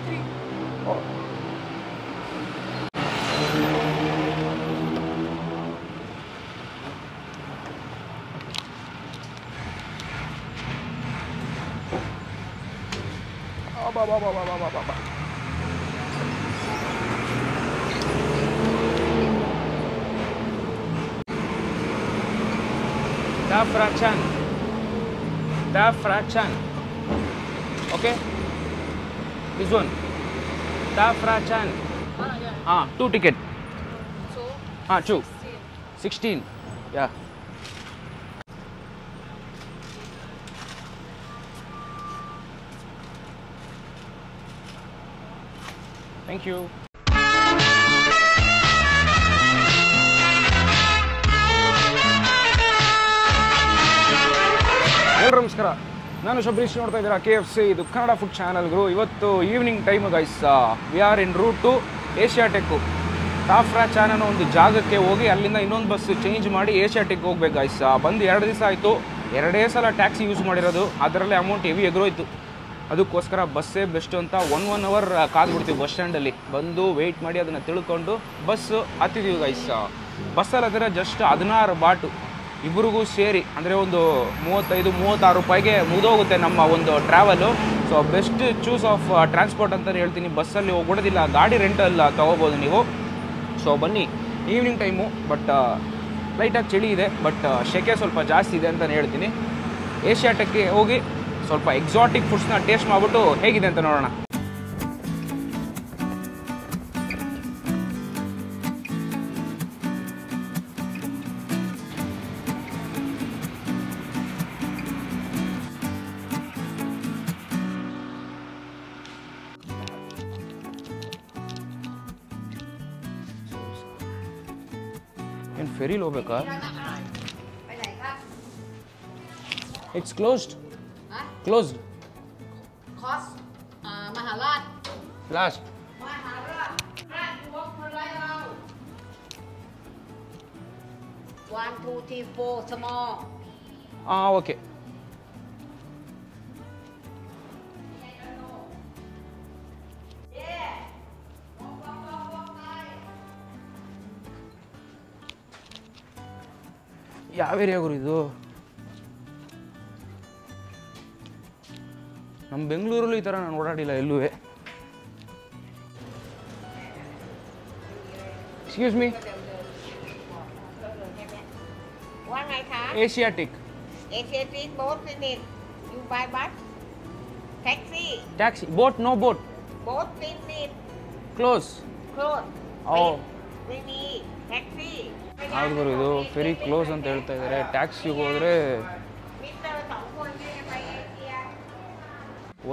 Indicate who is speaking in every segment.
Speaker 1: Oh. Da Frachan. Okay? This one. Da Frachan. Ah, 2 ticket. Ah, 2. 16. Yeah. Thank you. ಎಲ್ಲರೂ ನಮಸ್ಕಾರ, ನಾನು ಶಬರೀಶ್. ನೋಡ್ತಾ ಇದ್ದೀರಾ KFC, ಇದು ಕನ್ನಡ ಫುಡ್ ಚಾನಲ್ಗಳು. ಇವತ್ತು evening time guys, we are in route to ಏಷ್ಯಾಟೆಕ್ಕು. Da Frachan ಅನ್ನೋ ಒಂದು ಜಾಗಕ್ಕೆ ಹೋಗಿ ಅಲ್ಲಿಂದ ಇನ್ನೊಂದು ಬಸ್ ಚೇಂಜ್ ಮಾಡಿ ಏಷ್ಯಾಟೆಕ್ ಹೋಗ್ಬೇಕು ಗೈಸ್. ಬಂದು 2 ದಿವಸ ಆಯಿತು, 2 ಸಲ ಟ್ಯಾಕ್ಸಿ ಯೂಸ್ ಮಾಡಿರೋದು, ಅದರಲ್ಲೇ ಅಮೌಂಟ್ ಹೆವಿ ಎಗರೋಯ್ತು. ಅದಕ್ಕೋಸ್ಕರ ಬಸ್ಸೇ ಬೆಸ್ಟು ಅಂತ 1 ಅವರ್ ಕಾದ್ಬಿಡ್ತೀವಿ ಬಸ್ ಸ್ಟ್ಯಾಂಡಲ್ಲಿ. ಬಂದು ವೆಯ್ಟ್ ಮಾಡಿ ಅದನ್ನು ತಿಳ್ಕೊಂಡು ಬಸ್ಸು ಹತ್ತಿದ್ದೀವಿ ಗೈಸ್. ಬಸ್ಸಲ್ಲಿ ಅದರ ಜಸ್ಟ್ 16 ಬಾಟು ಇಬ್ಬರಿಗೂ ಸೇರಿ, ಅಂದರೆ ಒಂದು 35-36 ರೂಪಾಯಿಗೆ ಮುಗಿದೋಗುತ್ತೆ ನಮ್ಮ ಒಂದು travel. So best choose of transport ಅಂತಲೇ ಹೇಳ್ತೀನಿ. ಬಸ್ಸಲ್ಲಿ ಹೋಗ್ಬಿಡೋದಿಲ್ಲ, ಗಾಡಿ ರೆಂಟಲ್ಲಿ ತೊಗೋಬೋದು ನೀವು. ಸೊ ಬನ್ನಿ, ಈವ್ನಿಂಗ್ ಟೈಮು, ಬಟ್ ಲೈಟಾಗಿ ಚಳಿ ಇದೆ, ಬಟ್ ಶೆಕೆ ಸ್ವಲ್ಪ ಜಾಸ್ತಿ ಇದೆ ಅಂತಲೇ ಹೇಳ್ತೀನಿ. ಏಷ್ಯಾಟೆಕ್ಗೆ ಹೋಗಿ ಸ್ವಲ್ಪ ಎಕ್ಸಾಟಿಕ್ ಫುಡ್ಸ್ನ ಟೇಸ್ಟ್ ಮಾಡಿಬಿಟ್ಟು ಹೇಗಿದೆ ಅಂತ ನೋಡೋಣ. ಏನು ಫೆರಿಲ್ ಹೋಗ್ಬೇಕಾ? It's closed. Closed.
Speaker 2: Cost Maharaj.
Speaker 1: Last.
Speaker 2: Maharaj. You walk for right now. 1, 2, 3, 4 small.
Speaker 1: Okay. ಯಾವ ಏರಿಯಾ ಗುರು ಇದು? ನಮ್ಮ ಬೆಂಗಳೂರಲ್ಲೂ ಈ ಥರ ನಾನು ಓಡಾಡಿಲ್ಲ ಎಲ್ಲೂ. Excuse me, Asiatic.
Speaker 2: Asiatic boat minute. You buy bus? Taxi.
Speaker 1: Taxi. Boat, no boat.
Speaker 2: Boat minute.
Speaker 1: Close.
Speaker 2: Close.
Speaker 1: Oh.
Speaker 2: We need taxi.
Speaker 1: ಹೌದು ಗುರು, ಇದು ferry close ಅಂತ ಹೇಳ್ತಾ ಇದ್ದಾರೆ. ಟ್ಯಾಕ್ಸಿಗೆ ಹೋದರೆ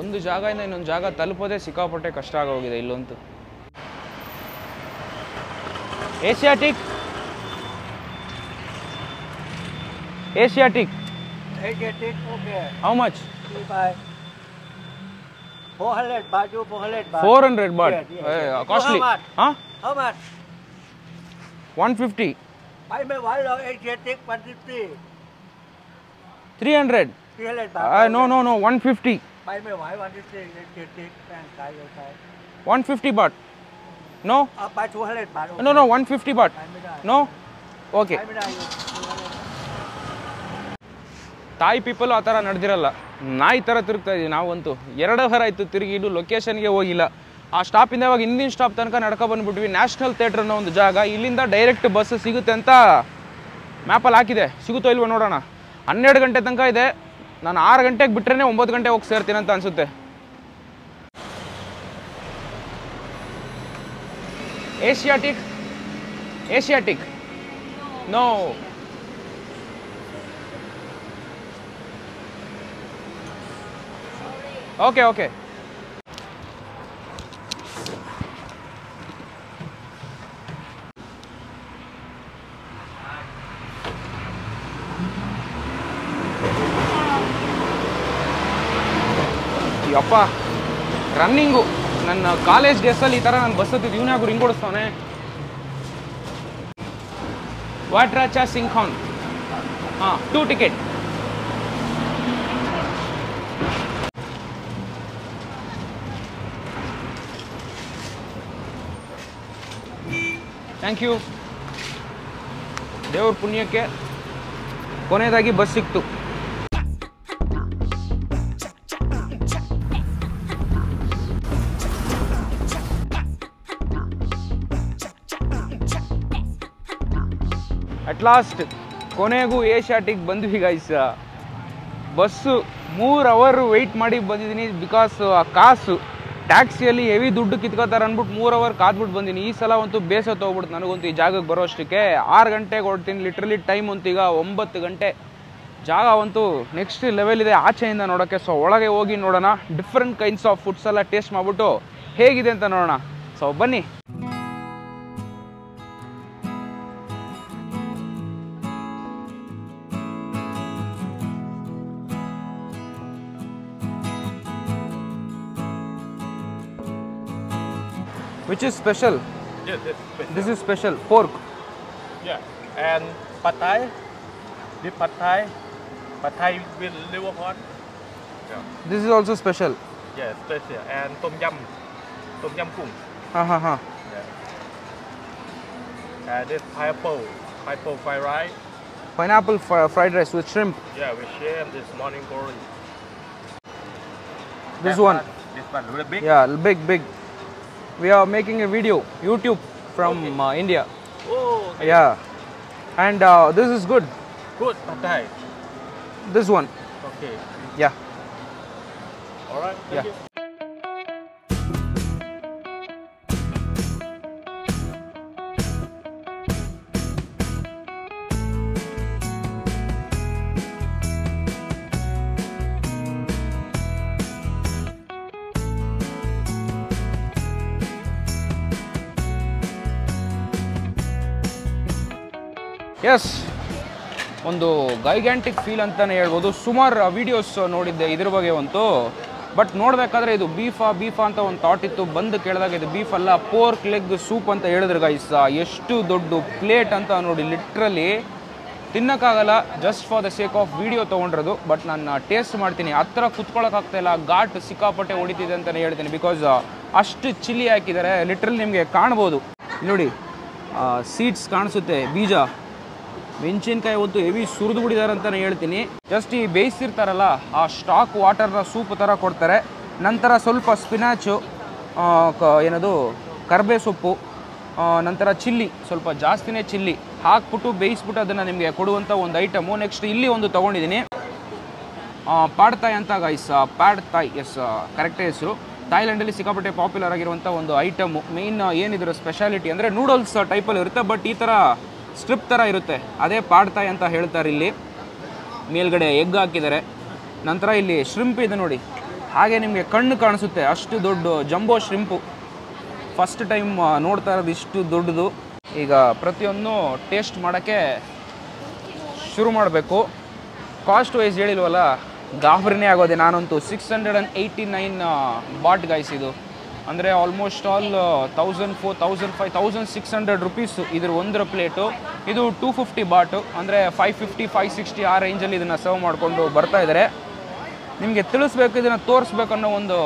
Speaker 1: ಒಂದು ಜಾಗದಿಂದ ಇನ್ನೊಂದು ಜಾಗ ತಲುಪೋದೇ ಸಿಕ್ಕಾಪಟ್ಟೆ ಕಷ್ಟ ಆಗೋಗಿದೆ ಇಲ್ಲಂತೂ. Asiatique. Asiatique.
Speaker 3: Okay.
Speaker 1: How much?
Speaker 3: 400 baht.
Speaker 1: 400 baht. Costly. Huh?
Speaker 3: How much?
Speaker 1: 150.
Speaker 3: Buy me one long Asiatic 150.
Speaker 1: 300.
Speaker 3: 300 baht.
Speaker 1: No, 150.
Speaker 3: Buy me one 150 Asiatic and Thai.
Speaker 1: 150 baht. No?
Speaker 3: Buy 200 baht. Okay.
Speaker 1: No, 150 baht. No? Okay.
Speaker 3: Buy me that.
Speaker 1: ತಾಯಿ people ಆ ಥರ ನಡೆದಿರಲ್ಲ, ನಾಯಿ ಥರ ತಿರುಗ್ತಾ ಇದ್ದೀವಿ ನಾವಂತೂ. 2 hour ಆಯಿತು ತಿರುಗಿ, ಇನ್ನು ಲೊಕೇಶನ್ಗೆ ಹೋಗಿಲ್ಲ. ಆ ಸ್ಟಾಪಿಂದ ಇವಾಗ ಹಿಂದಿನ ಸ್ಟಾಪ್ ತನಕ ನಡ್ಕೊ ಬಂದುಬಿಟ್ವಿ. ನ್ಯಾಷನಲ್ ಥಿಯೇಟ್ರ್ ಅನ್ನೋ ಒಂದು ಜಾಗ, ಇಲ್ಲಿಂದ ಡೈರೆಕ್ಟ್ ಬಸ್ ಸಿಗುತ್ತೆ ಅಂತ ಮ್ಯಾಪಲ್ಲಿ ಹಾಕಿದೆ. ಸಿಗುತ್ತೋ ಇಲ್ವೋ ನೋಡೋಣ. 12 ಗಂಟೆ ತನಕ ಇದೆ. ನಾನು 6 ಗಂಟೆಗೆ ಬಿಟ್ರೆ 9 ಗಂಟೆ ಹೋಗಿ ಸೇರ್ತೀನಿ ಅಂತ ಅನಿಸುತ್ತೆ. ಏಷ್ಯಾಟಿಕ್. ನೋ. ಓಕೆ. ಯಪ್ಪ, ರನ್ನಿಂಗು. ನನ್ನ ಕಾಲೇಜ್ ಡೇಸಲ್ಲಿ ಈ ಥರ ನಾನು ಬಸ್ ಹತ್ತಿದ್ದು. ಇವನಾಗೂ ರಿಂಗ್ ಓಡಿಸ್ತಾನೆ. ವಾಟ್ರಾಚಾ ಸಿಂಖಾನ್. 2 ಟಿಕೆಟ್. Thank you. ದೇವ್ರ ಪುಣ್ಯಕ್ಕೆ ಕೊನೆಯದಾಗಿ ಬಸ್ ಸಿಕ್ತು. ಅಟ್ ಲಾಸ್ಟ್ ಕೊನೆಗೂ ಏಷ್ಯಾಟಿಕ್ ಬಂದ್ವಿ ಗೈಸ್. ಬಸ್ಸು 3 ಅವರ್ ವೆಯ್ಟ್ ಮಾಡಿ ಬಂದಿದ್ದೀನಿ. ಬಿಕಾಸ್ ಆ ಕಾಸು ಟ್ಯಾಕ್ಸಿಯಲ್ಲಿ ಹೆವಿ ದುಡ್ಡು ಕಿತ್ಕೋತಾರೆ ಅಂದ್ಬಿಟ್ಟು 3 ಅವರ್ ಕಾದ್ಬಿಟ್ಟು ಬಂದೀನಿ. ಈ ಸಲ ಅಂತೂ ಬೇಸತ್ತು ಹೋಗ್ಬಿಟ್ಟು ನನಗಂತೂ ಈ ಜಾಗಕ್ಕೆ ಬರೋ ಅಷ್ಟಕ್ಕೆ 6 ಗಂಟೆಗೆ ಹೊರಡ್ತೀನಿ. ಲಿಟ್ರಲಿ ಟೈಮ್ ಅಂತೂ ಈಗ 9 ಗಂಟೆ. ಜಾಗ ಅಂತೂ ನೆಕ್ಸ್ಟ್ ಲೆವೆಲ್ ಇದೆ ಆಚೆಯಿಂದ ನೋಡೋಕ್ಕೆ. ಸೊ ಒಳಗೆ ಹೋಗಿ ನೋಡೋಣ, ಡಿಫ್ರೆಂಟ್ ಕೈಂಡ್ಸ್ ಆಫ್ ಫುಡ್ಸ್ ಎಲ್ಲ ಟೇಸ್ಟ್ ಮಾಡಿಬಿಟ್ಟು ಹೇಗಿದೆ ಅಂತ ನೋಡೋಣ. ಸೊ ಬನ್ನಿ. Which is special?
Speaker 4: Yes, it's special.
Speaker 1: This is special pork.
Speaker 4: Yeah, and pad thai. This pad thai with liver pot. Yeah,
Speaker 1: This is also special.
Speaker 4: yeah, special. And tom yum kung.
Speaker 1: Ha.
Speaker 4: Yeah. And this pineapple fried rice.
Speaker 1: Pineapple fried rice with shrimp.
Speaker 4: Yeah, we share this morning glory.
Speaker 1: This
Speaker 4: That
Speaker 1: one.
Speaker 4: This one really big.
Speaker 1: Yeah, big. We are making a video, YouTube from India.
Speaker 4: Oh, okay.
Speaker 1: Yeah. And this is good.
Speaker 4: Good pad thai.
Speaker 1: This one.
Speaker 4: Okay.
Speaker 1: Yeah.
Speaker 4: All right. Thank
Speaker 1: Yeah.
Speaker 4: you.
Speaker 1: Yes, ಒಂದು gigantic feel ಅಂತಲೇ ಹೇಳ್ಬೋದು. ಸುಮಾರು videos ನೋಡಿದ್ದೆ ಇದ್ರ ಬಗ್ಗೆ ಅಂತೂ. But ನೋಡಬೇಕಾದ್ರೆ ಇದು ಬೀಫಾ ಅಂತ ಒಂದು ಥಾಟ್ ಇತ್ತು. ಬಂದು ಕೇಳಿದಾಗ ಇದು ಬೀಫ್ ಅಲ್ಲ, ಪೋರ್ಕ್ ಲೆಗ್ ಸೂಪ್ ಅಂತ ಹೇಳಿದ್ರು ಗೈಸ್. ಎಷ್ಟು ದೊಡ್ಡ ಪ್ಲೇಟ್ ಅಂತ ನೋಡಿ, ಲಿಟ್ರಲಿ ತಿನ್ನೋಕ್ಕಾಗಲ್ಲ. Just for the sake of video ತೊಗೊಂಡಿರೋದು. ಬಟ್ ನಾನು ಟೇಸ್ಟ್ ಮಾಡ್ತೀನಿ. ಹತ್ರ ಕುತ್ಕೊಳ್ಳೋಕ್ಕಾಗ್ತಾಯಿಲ್ಲ, ಘಾಟ್ ಸಿಕ್ಕಾಪಟ್ಟೆ ಹೊಡಿತಿದೆ ಅಂತಲೇ ಹೇಳ್ತೀನಿ. ಬಿಕಾಸ್ ಅಷ್ಟು ಚಿಲ್ಲಿ ಹಾಕಿದ್ದಾರೆ. ಲಿಟ್ರಲಿ ನಿಮಗೆ ಕಾಣ್ಬೋದು ನೋಡಿ, ಸೀಡ್ಸ್ ಕಾಣಿಸುತ್ತೆ, ಬೀಜ, ಮೆಣಸಿನ್ಕಾಯಿ ಹೊತ್ತು ಹೆವಿ ಸುರಿದು ಬಿಡಿದ್ದಾರೆ ಅಂತಲೇ ಹೇಳ್ತೀನಿ. ಜಸ್ಟ್ ಈ ಬೇಯಿಸಿರ್ತಾರಲ್ಲ ಆ ಸ್ಟಾಕ್ ವಾಟರ್ನ ಸೂಪ್ ಥರ ಕೊಡ್ತಾರೆ. ನಂತರ ಸ್ವಲ್ಪ ಸ್ಪಿನಾಚು, ಏನದು ಕರ್ಬೇ ಸೊಪ್ಪು, ನಂತರ ಚಿಲ್ಲಿ, ಸ್ವಲ್ಪ ಜಾಸ್ತಿನೇ ಚಿಲ್ಲಿ ಹಾಕ್ಬಿಟ್ಟು ಬೇಯಿಸ್ಬಿಟ್ಟು ಅದನ್ನು ನಿಮಗೆ ಕೊಡುವಂಥ ಒಂದು ಐಟಮು. ನೆಕ್ಸ್ಟ್ ಇಲ್ಲಿ ಒಂದು ತೊಗೊಂಡಿದ್ದೀನಿ, ಪಾಡ್ ಥಾಯ್ ಅಂತ ಗೈಸ್. ಪಾಡ್ ಥಾಯ್, ಎಸ್ ಕರೆಕ್ಟೇ ಹೆಸರು. ಥಾಯ್ಲೆಂಡಲ್ಲಿ ಸಿಕ್ಕಾಪಟ್ಟೆ ಪಾಪ್ಯುಲರ್ ಆಗಿರುವಂಥ ಒಂದು ಐಟಮು. ಮೇಯ್ನ್ ಏನಿದ್ರು ಸ್ಪೆಷಾಲಿಟಿ ಅಂದರೆ ನೂಡಲ್ಸ್ ಟೈಪಲ್ಲಿ ಇರುತ್ತೆ, ಬಟ್ ಈ ಥರ ಸ್ಟ್ರಿಪ್ ಥರ ಇರುತ್ತೆ. ಅದೇ ಪಾಡ್ ಥಾಯ್ ಅಂತ ಹೇಳ್ತಾರೆ. ಇಲ್ಲಿ ಮೇಲ್ಗಡೆ ಎಗ್ ಹಾಕಿದ್ದಾರೆ. ನಂತರ ಇಲ್ಲಿ ಶ್ರಿಂಪ್ ಇದೆ ನೋಡಿ, ಹಾಗೆ ನಿಮಗೆ ಕಣ್ಣು ಕಾಣಿಸುತ್ತೆ ಅಷ್ಟು ದೊಡ್ಡ ಜಂಬೋ ಶ್ರಿಂಪು. ಫಸ್ಟ್ ಟೈಮ್ ನೋಡ್ತಾ ಇರೋದು ಇಷ್ಟು ದೊಡ್ಡದು. ಈಗ ಪ್ರತಿಯೊಂದು ಟೇಸ್ಟ್ ಮಾಡೋಕ್ಕೆ ಶುರು ಮಾಡಬೇಕು. ಕಾಸ್ಟ್ ವೈಸ್ ಹೇಳಿಲ್ವಲ್ಲ, ಗಾಬರಿನೇ ಆಗೋದೆ ನಾನಂತೂ. 689 ಬಾಟ್ ಗೈಸ್ ಇದು. ಅಂದರೆ ಆಲ್ಮೋಸ್ಟ್ ಆಲ್ 1400, 1500, 1600 ರುಪೀಸು ಇದ್ರ ಒಂದರ ಪ್ಲೇಟು. ಇದು 250 ಬಾಟು, ಅಂದರೆ 550, 560 ಆ ರೇಂಜಲ್ಲಿ ಇದನ್ನು ಸರ್ವ್ ಮಾಡಿಕೊಂಡು ಬರ್ತಾ ಇದ್ದಾರೆ. ನಿಮಗೆ ತಿಳಿಸ್ಬೇಕು, ಇದನ್ನು ತೋರಿಸ್ಬೇಕು ಅನ್ನೋ ಒಂದು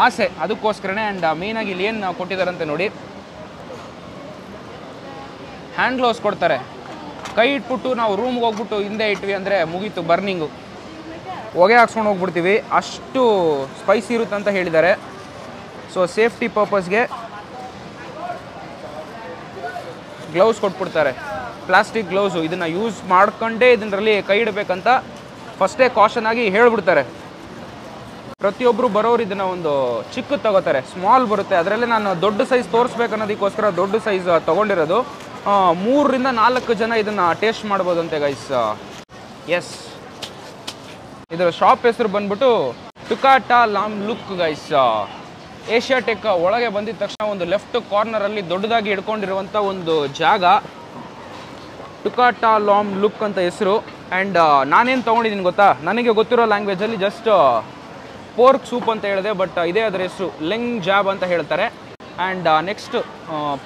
Speaker 1: ಆಸೆ, ಅದಕ್ಕೋಸ್ಕರನೇ. ಆ್ಯಂಡ್ ಮೇಯ್ನಾಗಿ ಇಲ್ಲಿ ಏನು ಕೊಟ್ಟಿದ್ದಾರೆ ಅಂತ ನೋಡಿ, ಹ್ಯಾಂಡ್ ಗ್ಲೌಸ್ ಕೊಡ್ತಾರೆ. ಕೈ ಇಟ್ಬಿಟ್ಟು ನಾವು ರೂಮ್ಗೆ ಹೋಗ್ಬಿಟ್ಟು ಹಿಂದೆ ಇಟ್ವಿ ಅಂದರೆ ಮುಗೀತು, ಬರ್ನಿಂಗು, ಹೊಗೆ ಹಾಕ್ಸ್ಕೊಂಡು ಹೋಗ್ಬಿಡ್ತೀವಿ, ಅಷ್ಟು ಸ್ಪೈಸಿ ಇರುತ್ತೆ ಅಂತ ಹೇಳಿದ್ದಾರೆ. ಸೊ ಸೇಫ್ಟಿ ಪರ್ಪಸ್ಗೆ ಗ್ಲೌಸ್ ಕೊಟ್ಬಿಡ್ತಾರೆ, ಪ್ಲಾಸ್ಟಿಕ್ ಗ್ಲೌಸು. ಇದನ್ನು ಯೂಸ್ ಮಾಡ್ಕೊಂಡೇ ಇದರಲ್ಲಿ ಕೈ ಇಡಬೇಕಂತ ಫಸ್ಟೇ ಕಾಷನ್ ಆಗಿ ಹೇಳ್ಬಿಡ್ತಾರೆ. ಪ್ರತಿಯೊಬ್ಬರು ಬರೋರು ಇದನ್ನು ಒಂದು ಚಿಕ್ಕದು ತಗೋತಾರೆ, ಸ್ಮಾಲ್ ಬರುತ್ತೆ. ಅದರಲ್ಲೇ ನಾನು ದೊಡ್ಡ ಸೈಜ್ ತೋರಿಸ್ಬೇಕನ್ನೋದಕ್ಕೋಸ್ಕರ ದೊಡ್ಡ ಸೈಜ್ ತೊಗೊಂಡಿರೋದು. 3 ರಿಂದ 4 ಜನ ಇದನ್ನು ಟೇಸ್ಟ್ ಮಾಡ್ಬೋದಂತೆ ಗೈಸ್. ಎಸ್, ಇದರ ಶಾಪ್ ಹೆಸರು ಬಂದ್ಬಿಟ್ಟು ಟುಕಾಟಾ ಲಾಮ್ ಲುಕ್ ಗೈಸ್. ಏಷ್ಯಾಟೆಕ್ ಒಳಗೆ ಬಂದಿದ ತಕ್ಷಣ ಒಂದು ಲೆಫ್ಟ್ ಕಾರ್ನರಲ್ಲಿ ದೊಡ್ಡದಾಗಿ ಹಿಡ್ಕೊಂಡಿರುವಂಥ ಒಂದು ಜಾಗ, ಟುಕಾಟಾ ಲಾಮ್ ಲುಕ್ ಅಂತ ಹೆಸರು. ಆ್ಯಂಡ್ ನಾನೇನು ತೊಗೊಂಡಿದ್ದೀನಿ ಗೊತ್ತಾ, ನನಗೆ ಗೊತ್ತಿರೋ ಲ್ಯಾಂಗ್ವೇಜಲ್ಲಿ ಜಸ್ಟ್ ಪೋರ್ಕ್ ಸೂಪ್ ಅಂತ ಹೇಳಿದೆ, ಬಟ್ ಇದೇ ಅದರ ಹೆಸರು, ಲೆಂಗ್ ಜಾಬ್ ಅಂತ ಹೇಳ್ತಾರೆ. ಆ್ಯಂಡ್ ನೆಕ್ಸ್ಟ್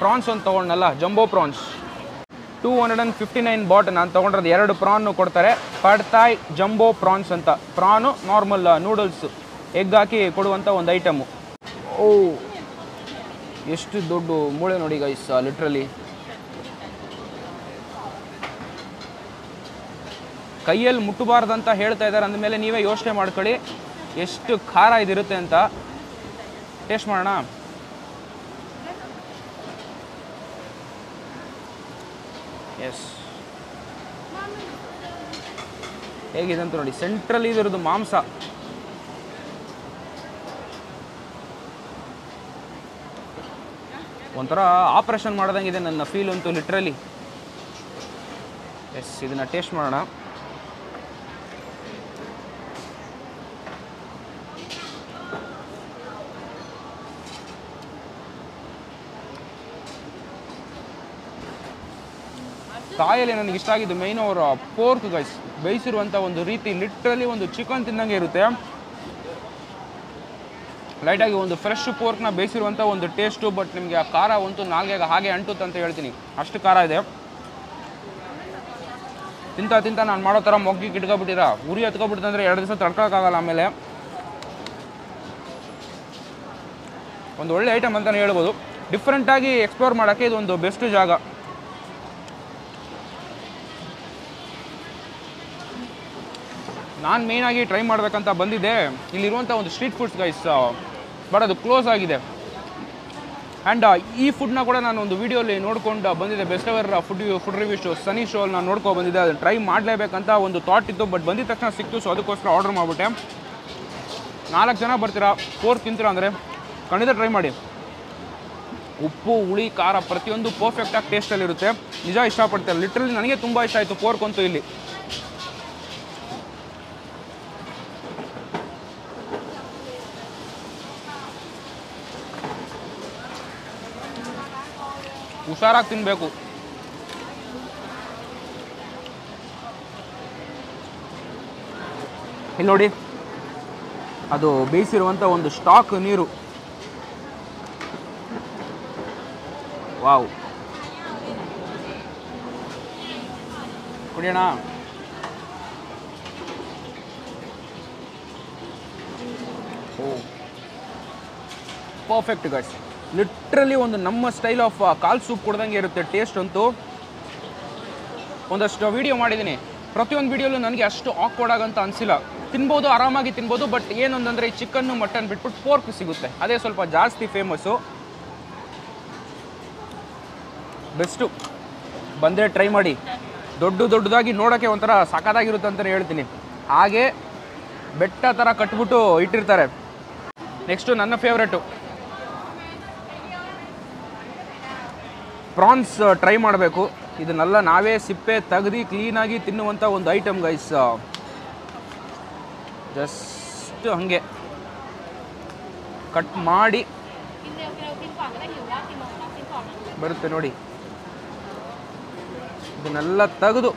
Speaker 1: ಪ್ರಾನ್ಸ್ ಒಂದು ತೊಗೊಂಡಲ್ಲ, ಜಂಬೋ ಪ್ರಾನ್ಸ್, 259 ಬಾಟ್. ನಾನು ತೊಗೊಂಡಿರೋದು 2 ಪ್ರಾನು ಕೊಡ್ತಾರೆ. ಪಾಡ್ ಥಾಯ್ ಜಂಬೋ ಪ್ರಾನ್ಸ್ ಅಂತ. ಪ್ರಾನು ನಾರ್ಮಲ್ ನೂಡಲ್ಸು ಎಗ್ ಹಾಕಿ ಕೊಡುವಂಥ ಒಂದು ಐಟಮು. ಓ ಎಷ್ಟು ದೊಡ್ಡ ಮೂಳೆ ನೋಡಿ ಗೈಸ್, ಲಿಟ್ರಲಿ ಕೈಯಲ್ಲಿ ಮುಟ್ಟಬಾರ್ದಂತ ಹೇಳ್ತಾ ಇದ್ದಾರೆ. ಅಂದಮೇಲೆ ನೀವೇ ಯೋಚನೆ ಮಾಡ್ಕೊಳ್ಳಿ ಎಷ್ಟು ಖಾರ ಇದಿರುತ್ತೆ ಅಂತ. ಟೇಸ್ಟ್ ಮಾಡೋಣ. ಎಸ್, ಹೇಗಿದೆ ಅಂತ ನೋಡಿ. ಸೆಂಟ್ರಲ್ ಇದಿರೋದು ಮಾಂಸ, ಒಂಥರ ಆಪರೇಷನ್ ಮಾಡ್ದಂಗಿದೆ ನನ್ನ ಫೀಲ್ ಅಂತೂ ಲಿಟ್ರಲಿ. ಎಸ್, ಇದನ್ನು ಟೇಸ್ಟ್ ಮಾಡೋಣ. ಕಾಯಲ್ಲಿ ನನಗೆ ಇಷ್ಟ ಆಗಿದ್ದು ಮೇಯ್ನು ಅವರ ಪೋರ್ಕ್ ಗೈಸ್, ಬೇಯಿಸಿರುವಂಥ ಒಂದು ರೀತಿ ಲಿಟ್ರಲಿ ಒಂದು ಚಿಕನ್ ತಿನ್ನಂಗೆ ಇರುತ್ತೆ. ಲೈಟಾಗಿ ಒಂದು ಫ್ರೆಶ್ ಪೋರ್ಕ್ನ ಬೇಯಿಸಿರುವಂಥ ಒಂದು ಟೇಸ್ಟು. ಬಟ್ ನಿಮಗೆ ಆ ಖಾರ ಅಂತೂ ನಾಲ್ಗೆಗೆ ಹಾಗೆ ಅಂಟುತ್ತೆ ಅಂತ ಹೇಳ್ತೀನಿ, ಅಷ್ಟು ಖಾರ ಇದೆ. ತಿಂತ ನಾನು ಮಾಡೋ ಥರ ಮೊಗ್ಗಿ ಕಿಟ್ಕೊಬಿಟ್ಟಿರ, ಉರಿ ಹತ್ಕೊಬಿಡ್ತಂದ್ರೆ 2 ದಿವಸ ತಡ್ಕೊಳಕ್ಕಾಗಲ್ಲ. ಆಮೇಲೆ ಒಂದು ಒಳ್ಳೆ ಐಟಮ್ ಅಂತಲೇ ಹೇಳ್ಬೋದು. ಡಿಫ್ರೆಂಟಾಗಿ ಎಕ್ಸ್ಪ್ಲೋರ್ ಮಾಡೋಕ್ಕೆ ಇದೊಂದು ಬೆಸ್ಟ್ ಜಾಗ. ನಾನು ಮೇಯ್ನಾಗಿ ಟ್ರೈ ಮಾಡಬೇಕಂತ ಬಂದಿದ್ದೆ ಇಲ್ಲಿರುವಂಥ ಒಂದು ಸ್ಟ್ರೀಟ್ ಫುಡ್ಸ್ ಗೈಸ್, ಬಟ್ ಅದು ಕ್ಲೋಸ್ ಆಗಿದೆ. ಆ್ಯಂಡ್ ಈ ಫುಡ್ನ ಕೂಡ ನಾನು ಒಂದು ವೀಡಿಯೋಲಿ ನೋಡ್ಕೊಂಡು ಬಂದಿದ್ದೆ, best ever food review show ಸನಿ ಶೋ ನಾನು ನೋಡ್ಕೊಂಡು ಬಂದಿದ್ದೆ. ಅದು ಟ್ರೈ ಮಾಡಲೇಬೇಕಂತ ಒಂದು ಥಾಟ್ ಇತ್ತು, ಬಟ್ ಬಂದಿದ ತಕ್ಷಣ ಸಿಕ್ತು. ಸೊ ಅದಕ್ಕೋಸ್ಕರ ಆರ್ಡರ್ ಮಾಡಿಬಿಟ್ಟೆ. 4 ಜನ ಬರ್ತೀರಾ, ಪೋರ್ಕ್ ತಿಂತೀರಾ ಅಂದರೆ ಖಂಡಿತ ಟ್ರೈ ಮಾಡಿ. ಉಪ್ಪು, ಹುಳಿ, ಖಾರ ಪ್ರತಿಯೊಂದು ಪರ್ಫೆಕ್ಟಾಗಿ ಟೇಸ್ಟಲ್ಲಿರುತ್ತೆ. ನಿಜ ಇಷ್ಟಪಡ್ತಾರೆ. ಲಿಟ್ರಲಿ ನನಗೆ ತುಂಬ ಇಷ್ಟ ಆಯಿತು ಪೋರ್ಕ್ ಅಂತೂ ಇಲ್ಲಿ. ಹುಷಾರಾಗಿ ತಿನ್ನಬೇಕು. ಇಲ್ಲಿ ನೋಡಿ, ಅದು ಬೇಯಿಸಿರುವಂಥ ಒಂದು ಸ್ಟಾಕ್ ನೀರು. ವಾವ್, ಕುಡಿಯೋಣ. ಓ, ಪರ್ಫೆಕ್ಟ್ ಗೈಸ್. ಲಿಟ್ರಲಿ ಒಂದು ನಮ್ಮ ಸ್ಟೈಲ್ ಆಫ್ ಕಾಲ್ ಸೂಪ್ ಕೊಡ್ದಂಗೆ ಇರುತ್ತೆ ಟೇಸ್ಟ್ ಅಂತೂ. ಒಂದಷ್ಟು ವೀಡಿಯೋ ಮಾಡಿದ್ದೀನಿ, ಪ್ರತಿಯೊಂದು ವೀಡಿಯೋಲು ನನಗೆ ಅಷ್ಟು ಆಕ್ವರ್ಡ್ ಆಗಂತ ಅನಿಸಿಲ್ಲ. ತಿನ್ಬೋದು, ಆರಾಮಾಗಿ ತಿನ್ಬೋದು. ಬಟ್ ಏನೊಂದಂದರೆ ಈ ಚಿಕನ್ನು ಮಟನ್ ಬಿಟ್ಬಿಟ್ಟು ಪೋರ್ಕ್ ಸಿಗುತ್ತೆ, ಅದೇ ಸ್ವಲ್ಪ ಜಾಸ್ತಿ ಫೇಮಸ್ಸು. ಬೆಸ್ಟು, ಬಂದರೆ ಟ್ರೈ ಮಾಡಿ. ದೊಡ್ಡದಾಗಿ ನೋಡೋಕ್ಕೆ ಒಂಥರ ಸಖತ್ತಾಗಿರುತ್ತೆ ಅಂತಲೇ ಹೇಳ್ತೀನಿ. ಹಾಗೆ ಬೆಟ್ಟ ಥರ ಕಟ್ಬಿಟ್ಟು ಇಟ್ಟಿರ್ತಾರೆ. ನೆಕ್ಸ್ಟು ನನ್ನ ಫೇವ್ರೇಟು ಪ್ರಾನ್ಸ್ ಟ್ರೈ ಮಾಡಬೇಕು. ಇದನ್ನೆಲ್ಲ ನಾವೇ ಸಿಪ್ಪೆ ತೆಗೆದು ಕ್ಲೀನಾಗಿ ತಿನ್ನುವಂಥ ಒಂದು ಐಟಮ್ ಗೈಸ್. ಜಸ್ಟ್ ಹಾಗೆ ಕಟ್ ಮಾಡಿ ಬರುತ್ತೆ ನೋಡಿ. ಇದನ್ನೆಲ್ಲ ತೆಗೆದು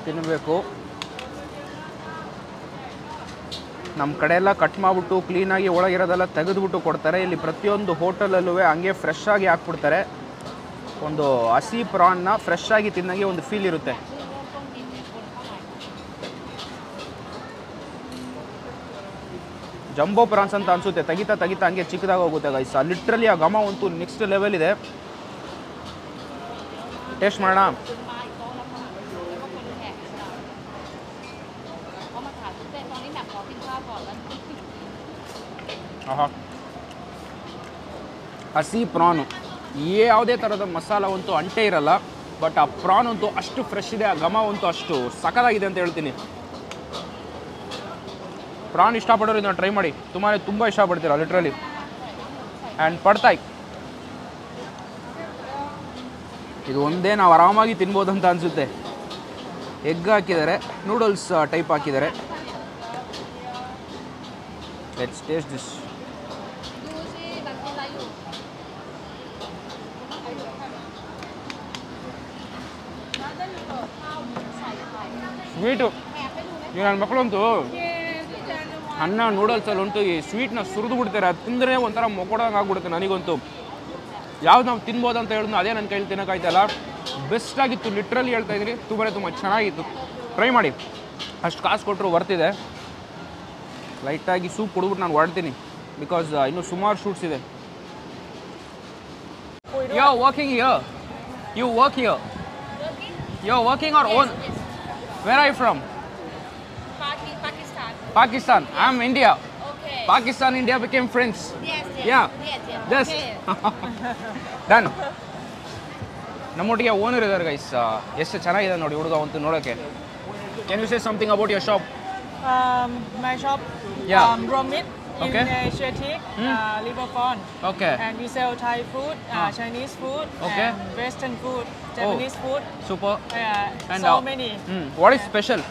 Speaker 1: ತಿನ್ನಬೇಕು. ನಮ್ಮ ಕಡೆ ಎಲ್ಲ ಕಟ್ ಮಾಡಿಬಿಟ್ಟು ಕ್ಲೀನಾಗಿ ಒಳಗಿರೋದೆಲ್ಲ ತೆಗೆದುಬಿಟ್ಟು ಕೊಡ್ತಾರೆ. ಇಲ್ಲಿ ಪ್ರತಿಯೊಂದು ಹೋಟೆಲಲ್ಲೂ ಹಂಗೆ ಫ್ರೆಶ್ ಆಗಿ ಹಾಕ್ಬಿಡ್ತಾರೆ. ಒಂದು ಹಸಿ ಪ್ರಾನ್ನ ಫ್ರೆಶ್ ಆಗಿ ತಿನ್ನಂಗೆ ಒಂದು ಫೀಲ್ ಇರುತ್ತೆ. ಜಂಬೋ ಪ್ರಾನ್ಸ್ ಅಂತ ಅನಿಸುತ್ತೆ. ತೆಗಿತಾ ಹಂಗೆ ಚಿಕ್ಕದಾಗಿ ಹೋಗುತ್ತೆ ಗೈಸ್. ಲಿಟ್ರಲಿ ಆ ಘಮ ಅಂತೂ ನೆಕ್ಸ್ಟ್ ಲೆವೆಲ್ ಇದೆ. ಟೇಸ್ಟ್ ಮಾಡೋಣ. ಆಹಾ, ಹಸಿ ಪ್ರಾನು, ಯಾವುದೇ ಥರದ ಮಸಾಲವಂತೂ ಅಂಟೇ ಇರಲ್ಲ. ಬಟ್ ಆ ಪ್ರಾನ್ ಅಂತೂ ಅಷ್ಟು ಫ್ರೆಶ್ ಇದೆ, ಆ ಘಮ ಅಂತೂ ಅಷ್ಟು ಸಖತ್ತಾಗಿದೆ ಅಂತ ಹೇಳ್ತೀನಿ. ಪ್ರಾನ್ ಇಷ್ಟಪಡೋರು ಇದನ್ನು ಟ್ರೈ ಮಾಡಿ, ತುಂಬ ಇಷ್ಟಪಡ್ತೀರಾ ಲಿಟ್ರಲಿ. ಆ್ಯಂಡ್ ಪಡ್ತಾಯಿ, ಇದು ಒಂದೇ ನಾವು ಆರಾಮಾಗಿ ತಿನ್ಬೋದು ಅಂತ ಅನಿಸುತ್ತೆ. ಎಗ್ ಹಾಕಿದ್ದಾರೆ, ನೂಡಲ್ಸ್ ಟೈಪ್ ಹಾಕಿದ್ದಾರೆ. Let's taste this. ಸ್ವೀಟು, ಈಗ ನನ್ನ ಮಕ್ಕಳಂತೂ ಅನ್ನ ನೂಡಲ್ಸಲ್ಲಿ ಉಂಟು ಈ ಸ್ವೀಟ್ನ ಸುರಿದು ಬಿಡ್ತಾರೆ. ಅದು ತಿಂದರೆ ಒಂಥರ ಮೊಕೊಡಂಗೆ ಆಗ್ಬಿಡುತ್ತೆ ನನಗಂತೂ. ಯಾವ್ದು ನಾವು ತಿನ್ಬೋದು ಅಂತ ಹೇಳಿದ್ನು ಅದೇ ನನ್ನ ಕೈಲಿ ತಿನ್ನೋಕ್ಕಾಯ್ತಲ್ಲ. ಬೆಸ್ಟ್ ಆಗಿತ್ತು, ಲಿಟ್ರಲಿ ಹೇಳ್ತಾ ಇದ್ದೀನಿ. ತುಂಬ ಚೆನ್ನಾಗಿತ್ತು, ಟ್ರೈ ಮಾಡಿ. ಅಷ್ಟು ಕಾಸು ಕೊಟ್ಟರು ವರ್ತಿದೆ. ಲೈಟಾಗಿ ಸೂಪ್ ಕೊಡ್ಬಿಟ್ಟು ನಾನು ಹೊರಡ್ತೀನಿ, ಬಿಕಾಸ್ ಇನ್ನೂ ಸುಮಾರು ಶೂಟ್ಸ್ ಇದೆ. You are working here, you work here, you are working are own? Where are you from?
Speaker 2: Pakistan.
Speaker 1: Pakistan. I am India.
Speaker 2: Okay.
Speaker 1: Pakistan, India became friends.
Speaker 2: Yes.
Speaker 1: Yeah. Yes.
Speaker 2: Okay.
Speaker 1: Done. ನಮ್ಮೊಟ್ಟಿಗೆ owner ಇದ್ದಾರೆ guys. ಎಷ್ಟು ಚೆನ್ನಾಗಿದೆ ನೋಡಿ ಹುಡುಗ ಅಂತೂ ನೋಡೋಕ್ಕೆ. Can you say something about your shop?
Speaker 5: My shop,
Speaker 1: Yeah.
Speaker 5: raw meat
Speaker 1: Okay.
Speaker 5: in Asiatic, Liverpool.
Speaker 1: Okay.
Speaker 5: And we sell Thai food, Chinese food,
Speaker 1: Okay.
Speaker 5: and Western food, Japanese food.
Speaker 1: Super. And
Speaker 5: So many.
Speaker 1: What is special?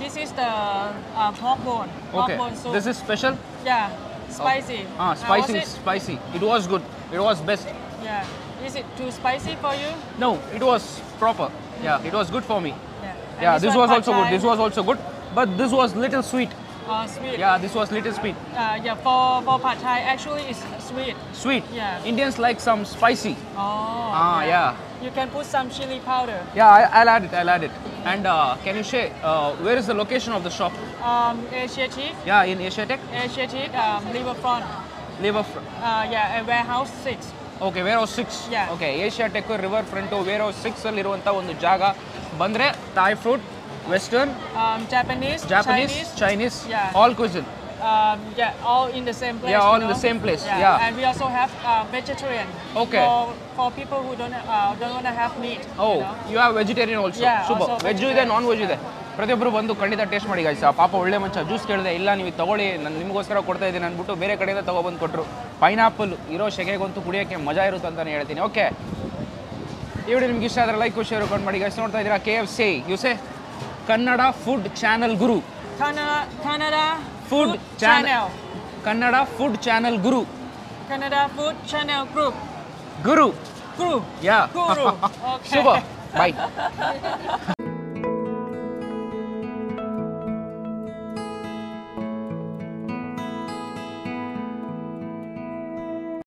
Speaker 5: This is the pork bone. Pork
Speaker 1: Okay.
Speaker 5: bone soup.
Speaker 1: This is special?
Speaker 5: Yeah, spicy.
Speaker 1: Spicy,
Speaker 5: Was it?
Speaker 1: spicy. It was good. It was best.
Speaker 5: Yeah. Is it too spicy for you?
Speaker 1: No, it was proper. Yeah, it was good for me.
Speaker 5: Yeah. And
Speaker 1: Yeah, this
Speaker 5: one
Speaker 1: was
Speaker 5: pad
Speaker 1: also good.
Speaker 5: thai.
Speaker 1: This was also good. But this was little sweet.
Speaker 5: Sweet.
Speaker 1: Yeah, this was little sweet.
Speaker 5: Yeah, for pad thai actually it's sweet.
Speaker 1: Sweet.
Speaker 5: Yeah.
Speaker 1: Indians like some spicy.
Speaker 5: Oh.
Speaker 1: Yeah.
Speaker 5: You can put some chili powder.
Speaker 1: Yeah, I'll add it. I'll add it. And can you share where is the location of the shop?
Speaker 5: Asiatic.
Speaker 1: Yeah, in Asiatic.
Speaker 5: Asiatic, Riverfront. Yeah, and warehouse 6.
Speaker 1: Okay, warehouse 6.
Speaker 5: Yeah.
Speaker 1: Okay, Asiatic river front warehouse 6 ಅಲ್ಲಿ ಇರುವಂತ ಒಂದು ಜಾಗ. ಬಂದ್ರೆ Thai food, Western,
Speaker 5: Japanese,
Speaker 1: Chinese,
Speaker 5: Yeah.
Speaker 1: all cuisine.
Speaker 5: Yeah, all in the same place.
Speaker 1: Yeah, all
Speaker 5: you
Speaker 1: in the
Speaker 5: know?
Speaker 1: same place, yeah.
Speaker 5: And we also have vegetarian.
Speaker 1: Okay.
Speaker 5: For people who don't want to have meat.
Speaker 1: Oh,
Speaker 5: you know?
Speaker 1: you have vegetarian also.
Speaker 5: Yeah,
Speaker 1: Super.
Speaker 5: also
Speaker 1: veg ಇದೆ,
Speaker 5: vegetarian.
Speaker 1: Non veg ಇದೆ. ಪ್ರತಿಯೊಬ್ಬರು ಬಂದು ಖಂಡಿತ taste ಮಾಡಿ guys. ಪಾಪ ಒಳ್ಳೆ ಮಂಚ juice ಕೇಳಿದೆ, ಇಲ್ಲ ನೀವು ತಗೊಳ್ಳಿ, ನಾನು ನಿಮಗೋಸ್ಕರ ಕೊಡ್ತಾ ಇದ್ದೀನಿ ಅಂದ್ಬಿಟ್ಟು ಬೇರೆ ಕಡೆಯಿಂದ ತಗೊಬಂದು ಕೊಟ್ಟರು. ಪೈನಾಪಲ್ ಇರೋ ಶೆಕೆಗಂತೂ ಕುಡಿಯೋಕ್ಕೆ ಮಜಾ ಇರುತ್ತೆ ಅಂತಲೇ ಹೇಳ್ತೀನಿ. ಓಕೆ, ಈ ವಿಡಿಯೋ ನಿಮ್ಗೆ ಇಷ್ಟ ಆದರೆ ಲೈಕ್ ಶೇರ್ ಕಮೆಂಟ್ ಮಾಡಿ ಗೈಸ್. ನೋಡ್ತಾ ಇದ್ದೀರಾ KFC, you say Kannada food channel Guru.
Speaker 5: Canada
Speaker 1: Food channel. Kannada food channel Guru.
Speaker 5: Canada Food Channel Group.
Speaker 1: Guru.
Speaker 5: Group.
Speaker 1: Yeah.
Speaker 5: Guru. Okay.
Speaker 1: Super. By.